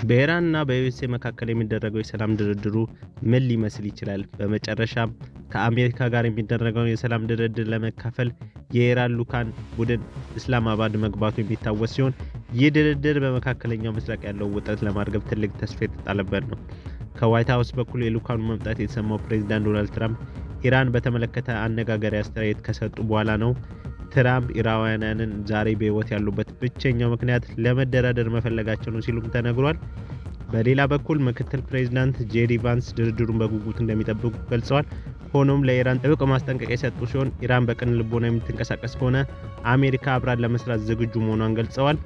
በኢራንና በዩኤስኤ መካከል የሚደረገው የሰላም ድርድሩ ምን ሊመስል ይችላል? በመጨረሻም ከአሜሪካ ጋር የሚደረገውን የሰላም ድርድር ለመካፈል የኢራን ልዑካን ቡድን ኢስላማባድ መግባቱ የሚታወስ ሲሆን፣ ይህ ድርድር በመካከለኛው ምስራቅ ያለውን ውጥረት ለማርገብ ትልቅ ተስፋ የተጣለበት ነው። ከዋይት ሀውስ በኩል የልዑካኑ መምጣት የተሰማው ፕሬዝዳንት ዶናልድ ትራምፕ ኢራን በተመለከተ አነጋጋሪ አስተያየት ከሰጡ በኋላ ነው። ትራምፕ ኢራናውያንን ዛሬ በሕይወት ያሉበት ብቸኛው ምክንያት ለመደራደር መፈለጋቸው ነው ሲሉም ተነግሯል። በሌላ በኩል ምክትል ፕሬዝዳንት ጄዲ ቫንስ ድርድሩን በጉጉት እንደሚጠብቁ ገልጸዋል። ሆኖም ለኢራን ጥብቅ ማስጠንቀቂያ የሰጡ ሲሆን ኢራን በቅን ልቦና የምትንቀሳቀስ ከሆነ አሜሪካ አብራን ለመስራት ዝግጁ መሆኗን ገልጸዋል።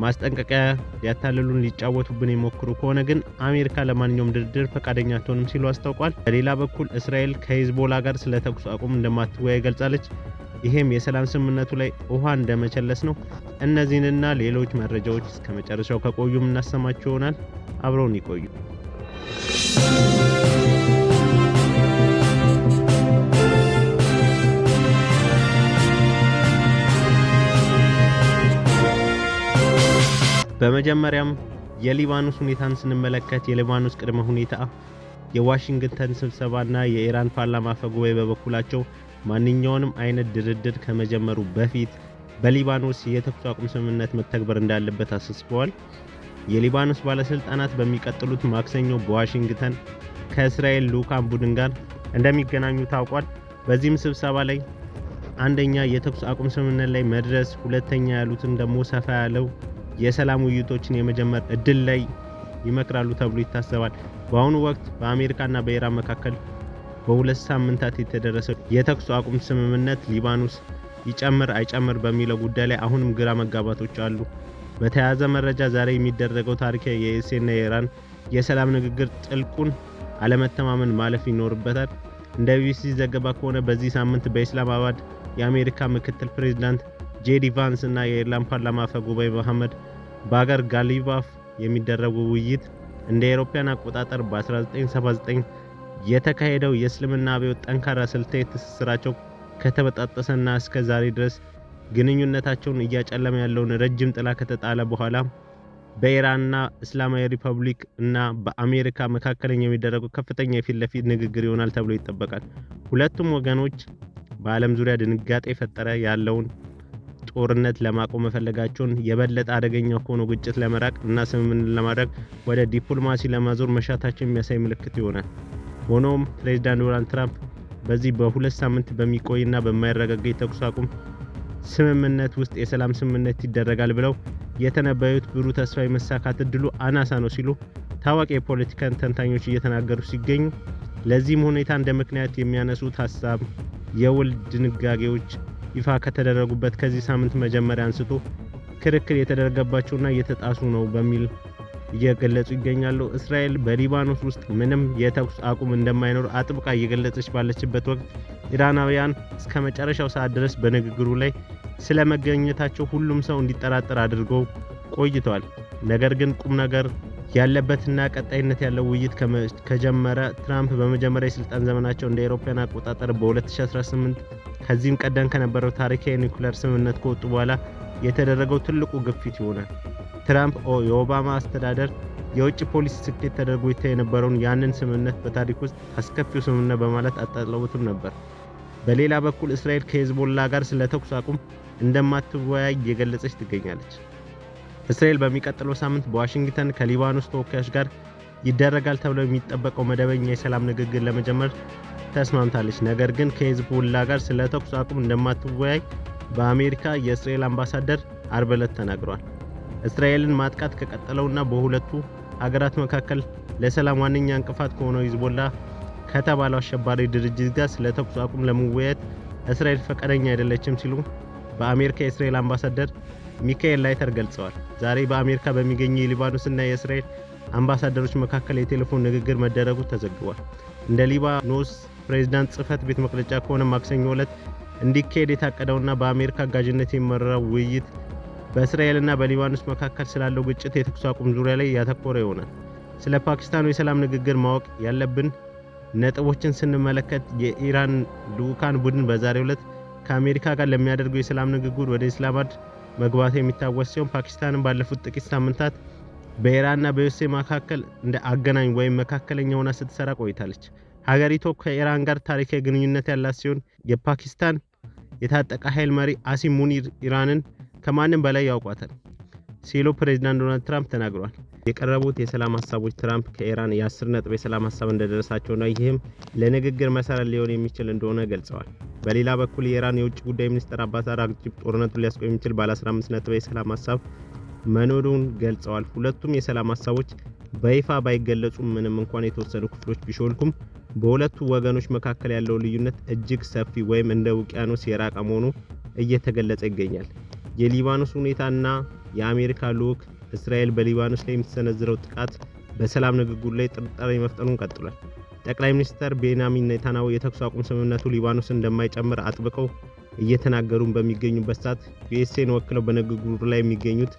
ማስጠንቀቂያ ሊያታልሉን ሊጫወቱብን የሞክሩ ከሆነ ግን አሜሪካ ለማንኛውም ድርድር ፈቃደኛ አትሆንም ሲሉ አስታውቋል። በሌላ በኩል እስራኤል ከሂዝቦላ ጋር ስለ ተኩስ አቁም እንደማትወያይ ገልጻለች። ይሄም የሰላም ስምምነቱ ላይ ውሃ እንደመቸለስ ነው። እነዚህንና ሌሎች መረጃዎች እስከ መጨረሻው ከቆዩም እናሰማችሁ ይሆናል። አብረውን ይቆዩ። በመጀመሪያም የሊባኖስ ሁኔታን ስንመለከት የሊባኖስ ቅድመ ሁኔታ የዋሽንግተን ስብሰባና የኢራን ፓርላማ አፈጉባኤ በበኩላቸው ማንኛውንም አይነት ድርድር ከመጀመሩ በፊት በሊባኖስ የተኩስ አቁም ስምምነት መተግበር እንዳለበት አሳስበዋል። የሊባኖስ ባለስልጣናት በሚቀጥሉት ማክሰኞ በዋሽንግተን ከእስራኤል ልዑካን ቡድን ጋር እንደሚገናኙ ታውቋል። በዚህም ስብሰባ ላይ አንደኛ የተኩስ አቁም ስምምነት ላይ መድረስ፣ ሁለተኛ ያሉትን ደግሞ ሰፋ ያለው የሰላም ውይይቶችን የመጀመር እድል ላይ ይመክራሉ ተብሎ ይታሰባል። በአሁኑ ወቅት በአሜሪካና በኢራን መካከል በሁለት ሳምንታት የተደረሰው የተኩስ አቁም ስምምነት ሊባኖስ ይጨምር አይጨምር በሚለው ጉዳይ ላይ አሁንም ግራ መጋባቶች አሉ። በተያያዘ መረጃ ዛሬ የሚደረገው ታሪካዊ የዩኤስኤና የኢራን የሰላም ንግግር ጥልቁን አለመተማመን ማለፍ ይኖርበታል። እንደ ቢቢሲ ዘገባ ከሆነ በዚህ ሳምንት በኢስላማባድ የአሜሪካ ምክትል ፕሬዝዳንት ጄዲ ቫንስ እና የኢራን ፓርላማ አፈ ጉባኤ መሐመድ ባገር ጋሊባፍ የሚደረጉ ውይይት እንደ አውሮፓውያን አቆጣጠር በ1979 የተካሄደው የእስልምና አብዮት ጠንካራ ስልታዊ ትስስራቸው ከተበጣጠሰና እስከ ዛሬ ድረስ ግንኙነታቸውን እያጨለመ ያለውን ረጅም ጥላ ከተጣለ በኋላ በኢራንና እስላማዊ ሪፐብሊክ እና በአሜሪካ መካከል የሚደረገው ከፍተኛ የፊት ለፊት ንግግር ይሆናል ተብሎ ይጠበቃል። ሁለቱም ወገኖች በዓለም ዙሪያ ድንጋጤ የፈጠረ ያለውን ጦርነት ለማቆም መፈለጋቸውን የበለጠ አደገኛ ሆኖ ግጭት ለመራቅ እና ስምምነት ለማድረግ ወደ ዲፕሎማሲ ለማዞር መሻታቸው የሚያሳይ ምልክት ይሆናል። ሆኖም ፕሬዝዳንት ዶናልድ ትራምፕ በዚህ በሁለት ሳምንት በሚቆይና በማይረጋጋ የተኩስ አቁም ስምምነት ውስጥ የሰላም ስምምነት ይደረጋል ብለው የተነበዩት ብሩህ ተስፋ የመሳካት እድሉ አናሳ ነው ሲሉ ታዋቂ የፖለቲካ ተንታኞች እየተናገሩ ሲገኙ፣ ለዚህም ሁኔታ እንደ ምክንያት የሚያነሱት ሀሳብ የውል ድንጋጌዎች ይፋ ከተደረጉበት ከዚህ ሳምንት መጀመሪያ አንስቶ ክርክር የተደረገባቸውና እየተጣሱ ነው በሚል እየገለጹ ይገኛሉ። እስራኤል በሊባኖስ ውስጥ ምንም የተኩስ አቁም እንደማይኖር አጥብቃ እየገለጸች ባለችበት ወቅት ኢራናውያን እስከ መጨረሻው ሰዓት ድረስ በንግግሩ ላይ ስለመገኘታቸው ሁሉም ሰው እንዲጠራጠር አድርገው ቆይተዋል። ነገር ግን ቁም ነገር ያለበትና ቀጣይነት ያለው ውይይት ከጀመረ ትራምፕ በመጀመሪያ የስልጣን ዘመናቸው እንደ አውሮፓውያን አቆጣጠር በ2018 ከዚህም ቀደም ከነበረው ታሪካዊ ኒውክሌር ስምምነት ከወጡ በኋላ የተደረገው ትልቁ ግፊት ይሆናል። ትራምፕ የኦባማ አስተዳደር የውጭ ፖሊሲ ስኬት ተደርጎ ይታይ የነበረውን ያንን ስምምነት በታሪክ ውስጥ አስከፊው ስምምነት በማለት አጣጥለውትም ነበር። በሌላ በኩል እስራኤል ከሂዝቦላ ጋር ስለ ተኩስ አቁም እንደማትወያይ እየገለጸች ትገኛለች። እስራኤል በሚቀጥለው ሳምንት በዋሽንግተን ከሊባኖስ ተወካዮች ጋር ይደረጋል ተብሎ የሚጠበቀው መደበኛ የሰላም ንግግር ለመጀመር ተስማምታለች። ነገር ግን ከሂዝቦላ ጋር ስለ ተኩስ አቁም እንደማትወያይ በአሜሪካ የእስራኤል አምባሳደር አርብ ዕለት ተናግሯል። እስራኤልን ማጥቃት ከቀጠለውና በሁለቱ ሀገራት መካከል ለሰላም ዋነኛ እንቅፋት ከሆነው ሂዝቦላ ከተባለው አሸባሪ ድርጅት ጋር ስለ ተኩስ አቁም ለመወያየት እስራኤል ፈቃደኛ አይደለችም ሲሉ በአሜሪካ የእስራኤል አምባሳደር ሚካኤል ላይተር ገልጸዋል። ዛሬ በአሜሪካ በሚገኙ የሊባኖስና የእስራኤል አምባሳደሮች መካከል የቴሌፎን ንግግር መደረጉ ተዘግቧል። እንደ ሊባኖስ ፕሬዝዳንት ጽህፈት ቤት መግለጫ ከሆነ ማክሰኞ ዕለት እንዲካሄድ የታቀደውና በአሜሪካ አጋዥነት የሚመራው ውይይት በእስራኤልና በሊባኖስ መካከል ስላለው ግጭት የተኩስ አቁም ዙሪያ ላይ ያተኮረ ይሆናል። ስለ ፓኪስታኑ የሰላም ንግግር ማወቅ ያለብን ነጥቦችን ስንመለከት የኢራን ልዑካን ቡድን በዛሬው ዕለት ከአሜሪካ ጋር ለሚያደርገው የሰላም ንግግር ወደ ኢስላማባድ መግባቱ የሚታወስ ሲሆን ፓኪስታንን ባለፉት ጥቂት ሳምንታት በኢራንና በዩኤስኤ መካከል እንደ አገናኝ ወይም መካከለኛ ሆና ስትሰራ ቆይታለች። ሀገሪቱ ከኢራን ጋር ታሪካዊ ግንኙነት ያላት ሲሆን የፓኪስታን የታጠቀ ኃይል መሪ አሲም ሙኒር ኢራንን ከማንም በላይ ያውቋታል ሲሉ ፕሬዝዳንት ዶናልድ ትራምፕ ተናግረዋል። የቀረቡት የሰላም ሀሳቦች ትራምፕ ከኢራን የ10 ነጥብ የሰላም ሀሳብ እንደደረሳቸውና ይህም ለንግግር መሰረት ሊሆን የሚችል እንደሆነ ገልጸዋል። በሌላ በኩል የኢራን የውጭ ጉዳይ ሚኒስትር አባስ አራግቺ ጦርነቱን ሊያስቆም የሚችል ባለ 15 ነጥብ የሰላም ሀሳብ መኖሩን ገልጸዋል። ሁለቱም የሰላም ሀሳቦች በይፋ ባይገለጹም ምንም እንኳን የተወሰኑ ክፍሎች ቢሾልኩም በሁለቱ ወገኖች መካከል ያለው ልዩነት እጅግ ሰፊ ወይም እንደ ውቅያኖስ የራቀ መሆኑ እየተገለጸ ይገኛል። የሊባኖስ ሁኔታና የአሜሪካ ልዑክ እስራኤል በሊባኖስ ላይ የምትሰነዝረው ጥቃት በሰላም ንግግሩ ላይ ጥርጣሬ መፍጠሩን ቀጥሏል። ጠቅላይ ሚኒስትር ቤንያሚን ኔታንያሁ የተኩስ አቁም ስምምነቱ ሊባኖስን እንደማይጨምር አጥብቀው እየተናገሩ በሚገኙበት ሰዓት ዩኤስኤን ወክለው በንግግሩ ላይ የሚገኙት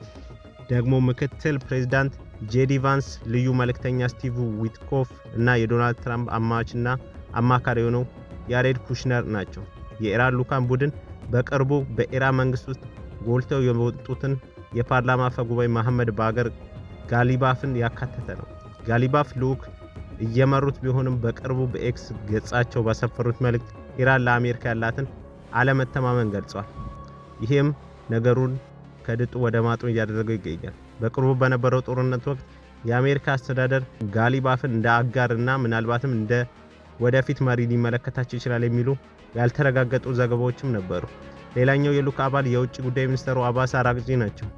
ደግሞ ምክትል ፕሬዝዳንት ጄዲ ቫንስ፣ ልዩ መልእክተኛ ስቲቭ ዊትኮፍ እና የዶናልድ ትራምፕ አማችና አማካሪ የሆነው ያሬድ ኩሽነር ናቸው። የኢራን ልዑካን ቡድን በቅርቡ በኢራን መንግስት ውስጥ ጎልተው የወጡትን የፓርላማ አፈ ጉባኤ መሐመድ ባገር ጋሊባፍን ያካተተ ነው። ጋሊባፍ ልዑክ እየመሩት ቢሆንም በቅርቡ በኤክስ ገጻቸው ባሰፈሩት መልእክት ኢራን ለአሜሪካ ያላትን አለመተማመን ገልጸዋል። ይህም ነገሩን ከድጡ ወደ ማጡ እያደረገው ይገኛል። በቅርቡ በነበረው ጦርነት ወቅት የአሜሪካ አስተዳደር ጋሊባፍን እንደ አጋርና ምናልባትም እንደ ወደፊት መሪ ሊመለከታቸው ይችላል የሚሉ ያልተረጋገጡ ዘገባዎችም ነበሩ። ሌላኛው የልዑክ አባል የውጭ ጉዳይ ሚኒስትሩ አባስ አራግቺ ናቸው።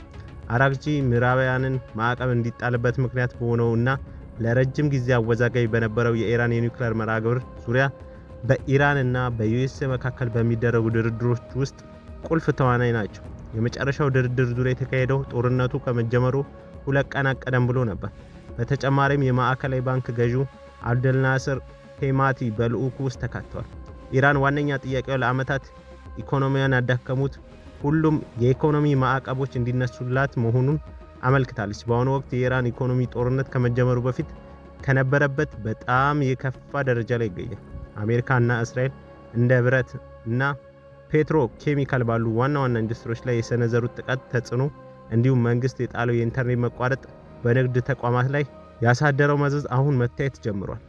አራግቺ ምዕራባውያንን ማዕቀብ እንዲጣልበት ምክንያት በሆነውና ለረጅም ጊዜ አወዛጋቢ በነበረው የኢራን የኒውክሌር መርሃ ግብር ዙሪያ በኢራን እና በዩኤስኤ መካከል በሚደረጉ ድርድሮች ውስጥ ቁልፍ ተዋናይ ናቸው። የመጨረሻው ድርድር ዙሪያ የተካሄደው ጦርነቱ ከመጀመሩ 2 ቀናት ቀደም ብሎ ነበር። በተጨማሪም የማዕከላዊ ባንክ ገዢው አብደልናስር ሄማቲ በልዑኩ ውስጥ ተካተዋል። ኢራን ዋነኛ ጥያቄው ለዓመታት ኢኮኖሚያን ያዳከሙት ሁሉም የኢኮኖሚ ማዕቀቦች እንዲነሱላት መሆኑን አመልክታለች። በአሁኑ ወቅት የኢራን ኢኮኖሚ ጦርነት ከመጀመሩ በፊት ከነበረበት በጣም የከፋ ደረጃ ላይ ይገኛል። አሜሪካና እስራኤል እንደ ብረት እና ፔትሮ ኬሚካል ባሉ ዋና ዋና ኢንዱስትሪዎች ላይ የሰነዘሩት ጥቃት ተጽዕኖ እንዲሁም መንግስት የጣለው የኢንተርኔት መቋረጥ በንግድ ተቋማት ላይ ያሳደረው መዘዝ አሁን መታየት ጀምሯል።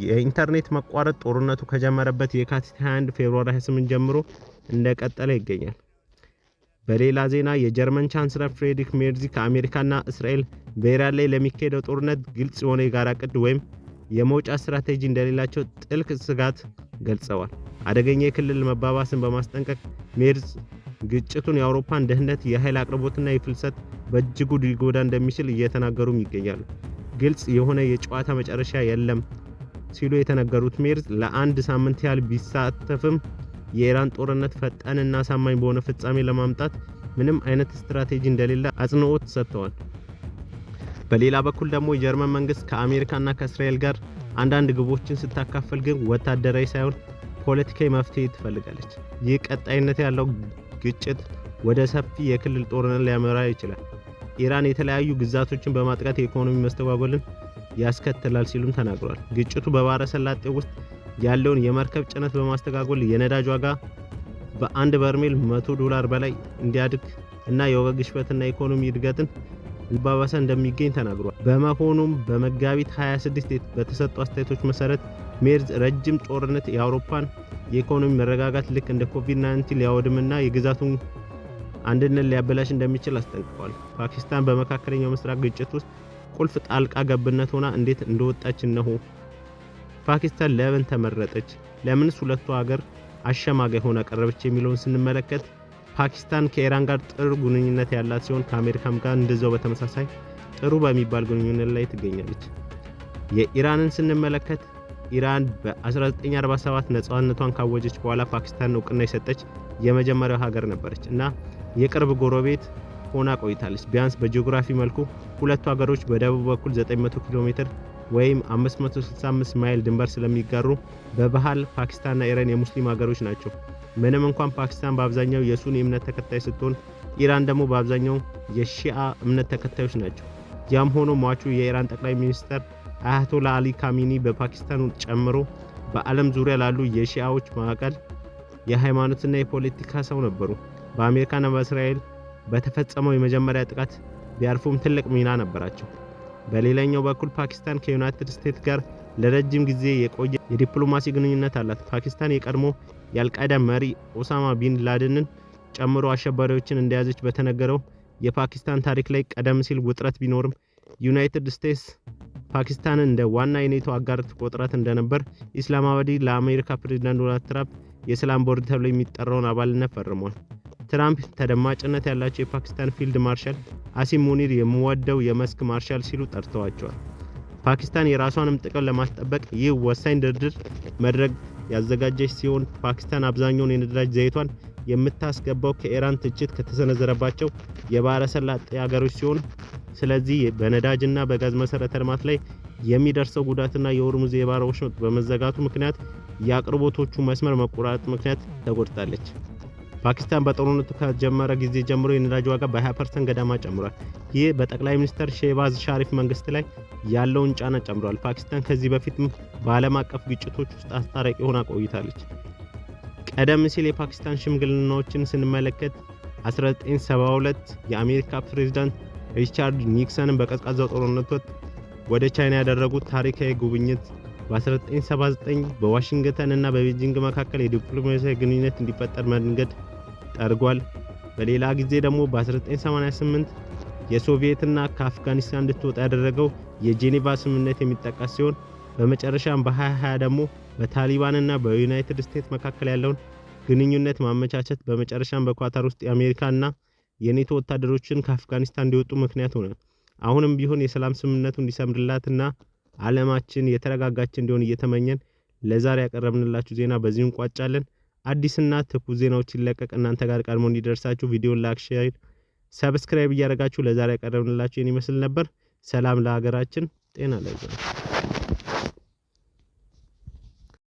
የኢንተርኔት መቋረጥ ጦርነቱ ከጀመረበት የካቲት 21 ፌብሩዋሪ 28 ጀምሮ እንደቀጠለ ይገኛል። በሌላ ዜና የጀርመን ቻንስለር ፍሬድሪክ ሜርዝ ከአሜሪካና እስራኤል በኢራን ላይ ለሚካሄደው ጦርነት ግልጽ የሆነ የጋራ ዕቅድ ወይም የመውጫ ስትራቴጂ እንደሌላቸው ጥልቅ ስጋት ገልጸዋል። አደገኛ የክልል መባባስን በማስጠንቀቅ ሜርዝ ግጭቱን የአውሮፓን ደህንነት፣ የኃይል አቅርቦትና የፍልሰት በእጅጉ ሊጎዳ እንደሚችል እየተናገሩም ይገኛሉ። ግልጽ የሆነ የጨዋታ መጨረሻ የለም ሲሉ የተናገሩት ሜርዝ ለአንድ ሳምንት ያህል ቢሳተፍም የኢራን ጦርነት ፈጣንና አሳማኝ በሆነ ፍጻሜ ለማምጣት ምንም አይነት ስትራቴጂ እንደሌለ አጽንኦት ሰጥተዋል። በሌላ በኩል ደግሞ የጀርመን መንግስት ከአሜሪካና ከእስራኤል ጋር አንዳንድ ግቦችን ስታካፈል ግን ወታደራዊ ሳይሆን ፖለቲካዊ መፍትሄ ትፈልጋለች። ይህ ቀጣይነት ያለው ግጭት ወደ ሰፊ የክልል ጦርነት ሊያመራ ይችላል። ኢራን የተለያዩ ግዛቶችን በማጥቃት የኢኮኖሚ መስተጓጎልን ያስከትላል ሲሉም ተናግሯል። ግጭቱ በባህረ ሰላጤው ውስጥ ያለውን የመርከብ ጭነት በማስተጓጎል የነዳጅ ዋጋ በአንድ በርሜል $100 በላይ እንዲያድግ እና የዋጋ ግሽበትና የኢኮኖሚ እድገትን ሊባባሳ እንደሚገኝ ተናግሯል። በመሆኑም በመጋቢት 26 በተሰጡ አስተያየቶች መሰረት ሜርዝ ረጅም ጦርነት የአውሮፓን የኢኮኖሚ መረጋጋት ልክ እንደ ኮቪድ-19 ሊያወድምና የግዛቱን አንድነት ሊያበላሽ እንደሚችል አስጠንቅቀዋል። ፓኪስታን በመካከለኛው ምስራቅ ግጭት ውስጥ ቁልፍ ጣልቃ ገብነት ሆና እንዴት እንደወጣች ነው። ፓኪስታን ለምን ተመረጠች? ለምንስ ሁለቱ ሀገር አሸማጋይ ሆና ቀረበች? የሚለውን ስንመለከት ፓኪስታን ከኢራን ጋር ጥሩ ግንኙነት ያላት ሲሆን ከአሜሪካም ጋር እንደዛው በተመሳሳይ ጥሩ በሚባል ግንኙነት ላይ ትገኛለች። የኢራንን ስንመለከት ኢራን በ1947 ነፃነቷን ካወጀች በኋላ ፓኪስታን እውቅና የሰጠች የመጀመሪያው ሀገር ነበረች እና የቅርብ ጎረቤት ሆና ቆይታለች። ቢያንስ በጂኦግራፊ መልኩ ሁለቱ ሀገሮች በደቡብ በኩል 900 ኪሎ ሜትር ወይም 565 ማይል ድንበር ስለሚጋሩ በባህል ፓኪስታንና ኢራን የሙስሊም ሀገሮች ናቸው። ምንም እንኳን ፓኪስታን በአብዛኛው የሱኒ እምነት ተከታይ ስትሆን ኢራን ደግሞ በአብዛኛው የሺአ እምነት ተከታዮች ናቸው። ያም ሆኖ ሟቹ የኢራን ጠቅላይ ሚኒስትር አያቶላ አሊ ካሚኒ በፓኪስታን ጨምሮ በዓለም ዙሪያ ላሉ የሺአዎች ማዕከል የሃይማኖትና የፖለቲካ ሰው ነበሩ። በአሜሪካና በእስራኤል በተፈጸመው የመጀመሪያ ጥቃት ቢያርፉም ትልቅ ሚና ነበራቸው። በሌላኛው በኩል ፓኪስታን ከዩናይትድ ስቴትስ ጋር ለረጅም ጊዜ የቆየ የዲፕሎማሲ ግንኙነት አላት። ፓኪስታን የቀድሞ የአልቃይዳ መሪ ኦሳማ ቢን ላደንን ጨምሮ አሸባሪዎችን እንደያዘች በተነገረው የፓኪስታን ታሪክ ላይ ቀደም ሲል ውጥረት ቢኖርም ዩናይትድ ስቴትስ ፓኪስታንን እንደ ዋና የኔቶ አጋር ትቆጥራት እንደነበር ኢስላማባድ ለአሜሪካ ፕሬዝዳንት ዶናልድ ትራምፕ የሰላም ቦርድ ተብሎ የሚጠራውን አባልነት ፈርሟል። ትራምፕ ተደማጭነት ያላቸው የፓኪስታን ፊልድ ማርሻል አሲም ሙኒር የምወደው የመስክ ማርሻል ሲሉ ጠርተዋቸዋል። ፓኪስታን የራሷንም ጥቅም ለማስጠበቅ ይህ ወሳኝ ድርድር መድረክ ያዘጋጀች ሲሆን ፓኪስታን አብዛኛውን የነዳጅ ዘይቷን የምታስገባው ከኢራን ትችት ከተሰነዘረባቸው የባህረ ሰላጤ ሀገሮች ሲሆን ስለዚህ በነዳጅና በጋዝ መሰረተ ልማት ላይ የሚደርሰው ጉዳትና የሆርሙዝ የባህር ወሽመጥ በመዘጋቱ ምክንያት የአቅርቦቶቹ መስመር መቆራረጥ ምክንያት ተጎድታለች። ፓኪስታን በጦርነቱ ከጀመረ ጊዜ ጀምሮ የነዳጅ ዋጋ በ20% ገደማ ጨምሯል። ይህ በጠቅላይ ሚኒስትር ሼህባዝ ሻሪፍ መንግስት ላይ ያለውን ጫና ጨምሯል። ፓኪስታን ከዚህ በፊትም በዓለም አቀፍ ግጭቶች ውስጥ አስታራቂ ሆና ቆይታለች። ቀደም ሲል የፓኪስታን ሽምግልናዎችን ስንመለከት 1972 የአሜሪካ ፕሬዝዳንት ሪቻርድ ኒክሰን በቀዝቃዛው ጦርነት ወቅት ወደ ቻይና ያደረጉት ታሪካዊ ጉብኝት በ1979 በዋሽንግተን እና በቤጂንግ መካከል የዲፕሎማሲያዊ ግንኙነት እንዲፈጠር መንገድ ጠርጓል። በሌላ ጊዜ ደግሞ በ1988 የሶቪየትና ከአፍጋኒስታን እንድትወጣ ያደረገው የጄኔቫ ስምምነት የሚጠቀስ ሲሆን በመጨረሻም በ2020 ደግሞ በታሊባንና በዩናይትድ ስቴትስ መካከል ያለውን ግንኙነት ማመቻቸት በመጨረሻም በኳታር ውስጥ የአሜሪካና የኔቶ ወታደሮችን ከአፍጋኒስታን እንዲወጡ ምክንያት ሆነ። አሁንም ቢሆን የሰላም ስምምነቱ እንዲሰምርላትና ዓለማችን የተረጋጋች እንዲሆን እየተመኘን ለዛሬ ያቀረብንላችሁ ዜና በዚሁ እንቋጫለን። አዲስና ትኩስ ዜናዎች ሲለቀቅ እናንተ ጋር ቀድሞ እንዲደርሳችሁ ቪዲዮን ላይክ፣ ሼር፣ ሰብስክራይብ እያደረጋችሁ ለዛሬ ያቀረብንላችሁ ይመስል ነበር። ሰላም ለሀገራችን፣ ጤና ለሕዝባችን።